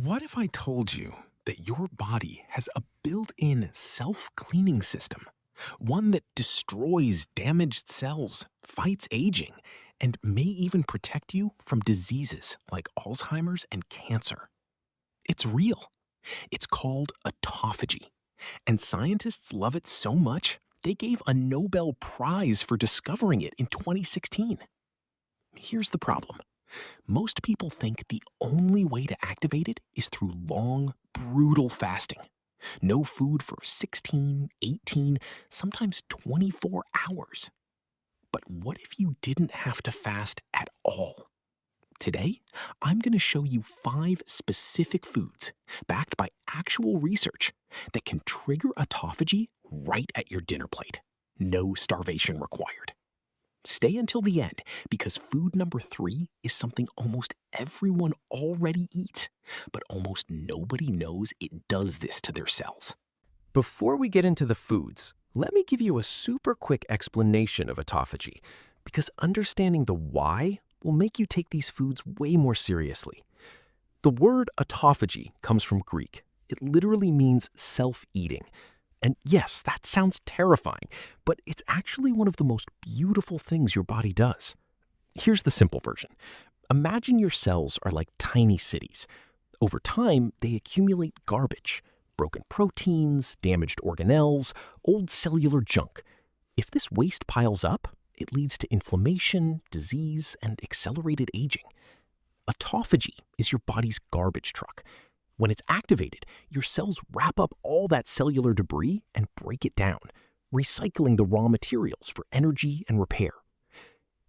What if I told you that your body has a built-in self-cleaning system? One that destroys damaged cells, fights aging, and may even protect you from diseases like Alzheimer's and cancer. It's real. It's called autophagy. And scientists love it so much, they gave a Nobel Prize for discovering it in 2016. Here's the problem. Most people think the only way to activate it is through long, brutal fasting. No food for 16, 18, sometimes 24 hours. But what if you didn't have to fast at all? Today, I'm going to show you 5 specific foods, backed by actual research, that can trigger autophagy right at your dinner plate. No starvation required. Stay until the end, because food number 3 is something almost everyone already eats, but almost nobody knows it does this to their cells. Before we get into the foods, let me give you a super quick explanation of autophagy, because understanding the why will make you take these foods way more seriously. The word autophagy comes from Greek. It literally means self-eating. And yes, that sounds terrifying, but it's actually one of the most beautiful things your body does. Here's the simple version. Imagine your cells are like tiny cities. Over time, they accumulate garbage, broken proteins, damaged organelles, old cellular junk. If this waste piles up, it leads to inflammation, disease, and accelerated aging. Autophagy is your body's garbage truck. When it's activated, your cells wrap up all that cellular debris and break it down, recycling the raw materials for energy and repair.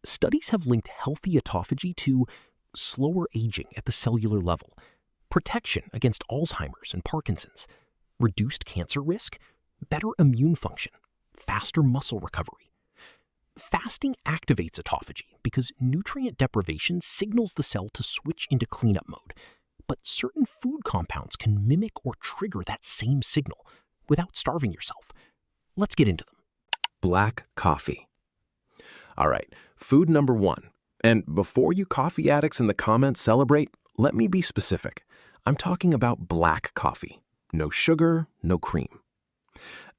Studies have linked healthy autophagy to slower aging at the cellular level, protection against Alzheimer's and Parkinson's, reduced cancer risk, better immune function, faster muscle recovery. Fasting activates autophagy because nutrient deprivation signals the cell to switch into cleanup mode. But certain food compounds can mimic or trigger that same signal without starving yourself. Let's get into them. Black coffee. All right, food number 1. And before you coffee addicts in the comments celebrate, let me be specific. I'm talking about black coffee. No sugar, no cream.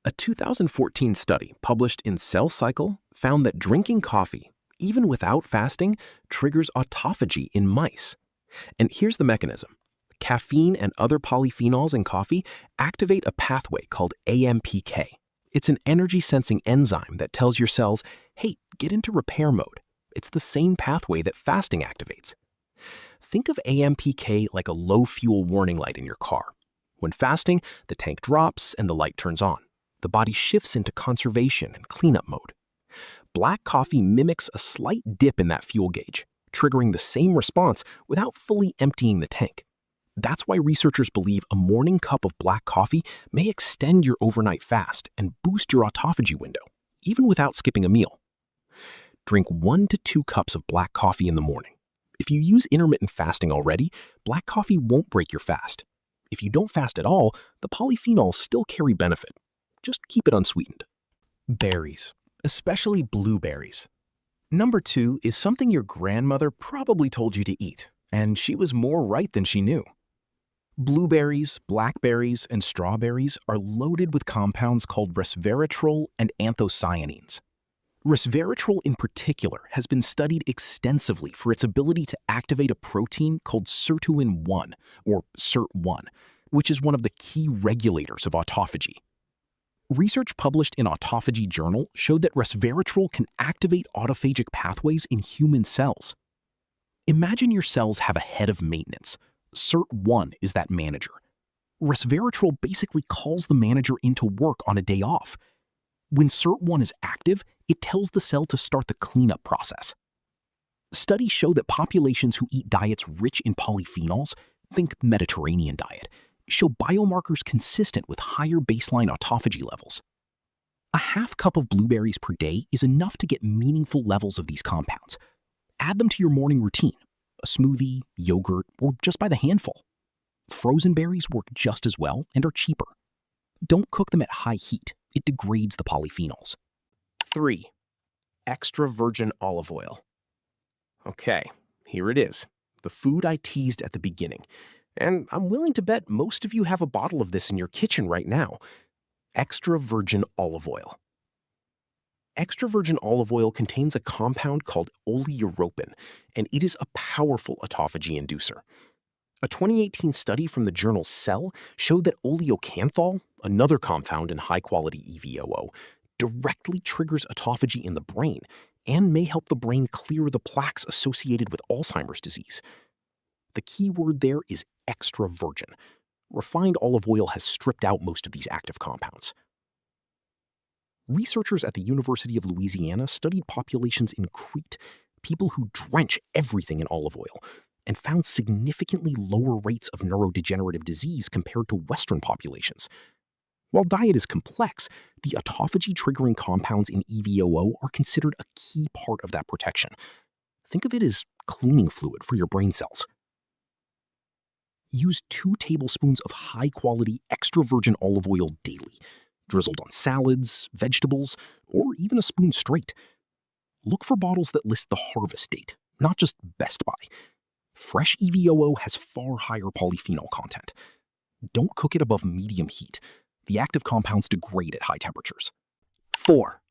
A 2014 study published in Cell Cycle found that drinking coffee, even without fasting, triggers autophagy in mice. And here's the mechanism. Caffeine and other polyphenols in coffee activate a pathway called AMPK. It's an energy-sensing enzyme that tells your cells, hey, get into repair mode. It's the same pathway that fasting activates. Think of AMPK like a low-fuel warning light in your car. When fasting, the tank drops and the light turns on. The body shifts into conservation and cleanup mode. Black coffee mimics a slight dip in that fuel gauge, triggering the same response without fully emptying the tank. That's why researchers believe a morning cup of black coffee may extend your overnight fast and boost your autophagy window, even without skipping a meal. Drink 1 to 2 cups of black coffee in the morning. If you use intermittent fasting already, black coffee won't break your fast. If you don't fast at all, the polyphenols still carry benefit. Just keep it unsweetened. Berries, especially blueberries. Number 2 is something your grandmother probably told you to eat, and she was more right than she knew. Blueberries, blackberries, and strawberries are loaded with compounds called resveratrol and anthocyanins. Resveratrol in particular has been studied extensively for its ability to activate a protein called sirtuin-1, or SIRT1, which is one of the key regulators of autophagy. Research published in Autophagy Journal showed that resveratrol can activate autophagic pathways in human cells. Imagine your cells have a head of maintenance. SIRT1 is that manager. Resveratrol basically calls the manager into work on a day off. When SIRT1 is active, it tells the cell to start the cleanup process. Studies show that populations who eat diets rich in polyphenols, think Mediterranean diet, show biomarkers consistent with higher baseline autophagy levels. A half cup of blueberries per day is enough to get meaningful levels of these compounds. Add them to your morning routine, a smoothie, yogurt, or just by the handful. Frozen berries work just as well and are cheaper. Don't cook them at high heat. It degrades the polyphenols. 3. Extra virgin olive oil. Okay, here it is, the food I teased at the beginning. And I'm willing to bet most of you have a bottle of this in your kitchen right now. Extra virgin olive oil. Extra virgin olive oil contains a compound called oleoropin, and it is a powerful autophagy inducer. A 2018 study from the journal Cell showed that oleocanthal, another compound in high-quality EVOO, directly triggers autophagy in the brain and may help the brain clear the plaques associated with Alzheimer's disease. The key word there is extra virgin. Refined olive oil has stripped out most of these active compounds. Researchers at the University of Louisiana studied populations in Crete, people who drench everything in olive oil, and found significantly lower rates of neurodegenerative disease compared to Western populations. While diet is complex, the autophagy-triggering compounds in EVOO are considered a key part of that protection. Think of it as cleaning fluid for your brain cells. Use 2 tablespoons of high-quality extra virgin olive oil daily, drizzled on salads, vegetables, or even a spoon straight. Look for bottles that list the harvest date, not just Best By. Fresh EVOO has far higher polyphenol content. Don't cook it above medium heat. The active compounds degrade at high temperatures. 4.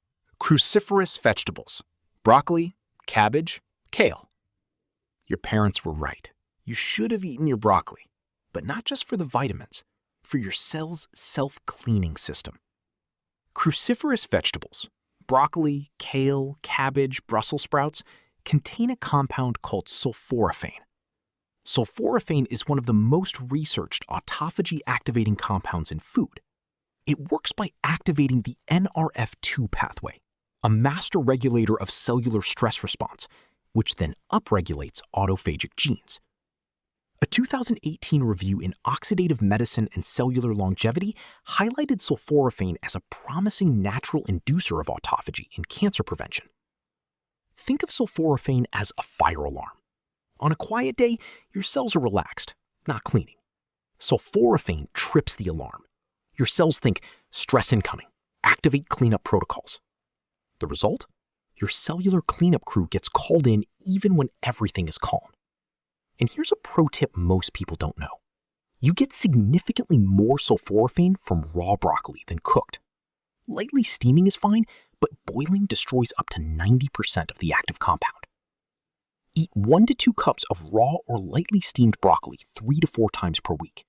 Cruciferous vegetables. Broccoli, cabbage, kale. Your parents were right. You should have eaten your broccoli, but not just for the vitamins, for your cell's self-cleaning system. Cruciferous vegetables, broccoli, kale, cabbage, Brussels sprouts, contain a compound called sulforaphane. Sulforaphane is one of the most researched autophagy-activating compounds in food. It works by activating the NRF2 pathway, a master regulator of cellular stress response, which then upregulates autophagic genes. A 2018 review in Oxidative Medicine and Cellular Longevity highlighted sulforaphane as a promising natural inducer of autophagy in cancer prevention. Think of sulforaphane as a fire alarm. On a quiet day, your cells are relaxed, not cleaning. Sulforaphane trips the alarm. Your cells think, stress incoming, activate cleanup protocols. The result? Your cellular cleanup crew gets called in even when everything is calm. And here's a pro tip most people don't know. You get significantly more sulforaphane from raw broccoli than cooked. Lightly steaming is fine, but boiling destroys up to 90% of the active compound. Eat 1 to 2 cups of raw or lightly steamed broccoli 3 to 4 times per week.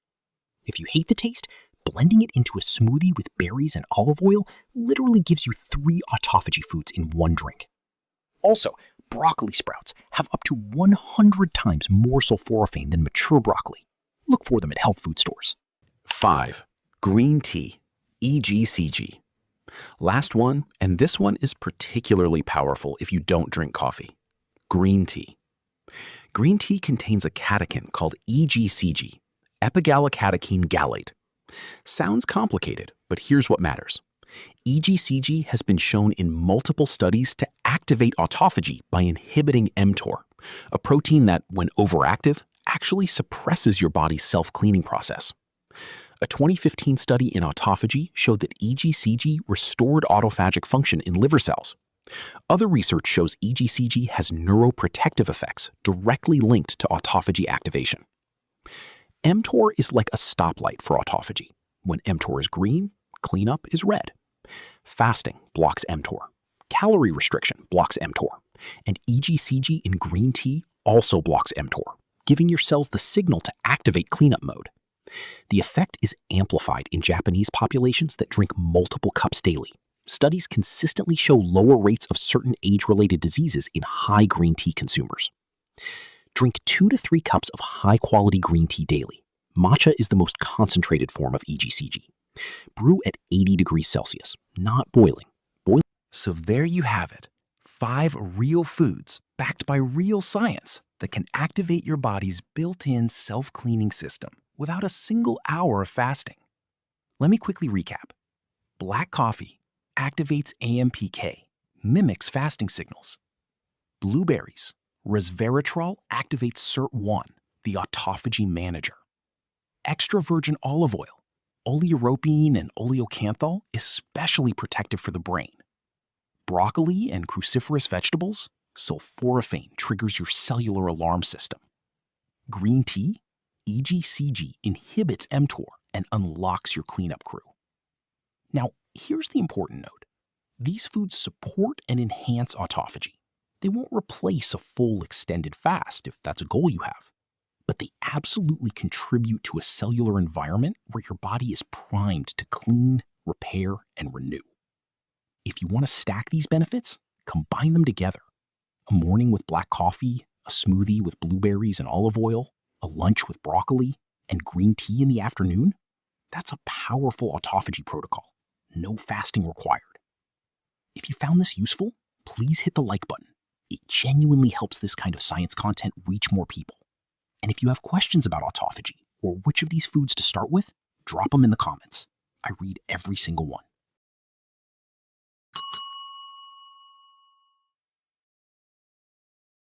If you hate the taste, blending it into a smoothie with berries and olive oil literally gives you 3 autophagy foods in one drink. Also, broccoli sprouts have up to 100 times more sulforaphane than mature broccoli. Look for them at health food stores. 5. Green tea, EGCG. Last one, and this one is particularly powerful if you don't drink coffee. Green tea. Green tea contains a catechin called EGCG, epigallocatechin gallate. Sounds complicated, but here's what matters. EGCG has been shown in multiple studies to activate autophagy by inhibiting mTOR, a protein that, when overactive, actually suppresses your body's self-cleaning process. A 2015 study in autophagy showed that EGCG restored autophagic function in liver cells. Other research shows EGCG has neuroprotective effects directly linked to autophagy activation. mTOR is like a stoplight for autophagy. When mTOR is green, cleanup is red. Fasting blocks mTOR. Calorie restriction blocks mTOR. And EGCG in green tea also blocks mTOR, giving your cells the signal to activate cleanup mode. The effect is amplified in Japanese populations that drink multiple cups daily. Studies consistently show lower rates of certain age-related diseases in high green tea consumers. Drink 2 to 3 cups of high-quality green tea daily. Matcha is the most concentrated form of EGCG. Brew at 80 degrees Celsius, not boiling. So there you have it. 5 real foods backed by real science that can activate your body's built-in self-cleaning system without a single hour of fasting. Let me quickly recap. Black coffee activates AMPK, mimics fasting signals. Blueberries, resveratrol activates SIRT1, the autophagy manager. Extra virgin olive oil, oleoropin and oleocanthal, especially protective for the brain. Broccoli and cruciferous vegetables, sulforaphane triggers your cellular alarm system. Green tea, EGCG inhibits mTOR and unlocks your cleanup crew. Now, here's the important note. These foods support and enhance autophagy. They won't replace a full extended fast if that's a goal you have, but they absolutely contribute to a cellular environment where your body is primed to clean, repair, and renew. If you want to stack these benefits, combine them together. A morning with black coffee, a smoothie with blueberries and olive oil, a lunch with broccoli, and green tea in the afternoon? That's a powerful autophagy protocol. No fasting required. If you found this useful, please hit the like button. It genuinely helps this kind of science content reach more people. And if you have questions about autophagy or which of these foods to start with, drop them in the comments. I read every single one.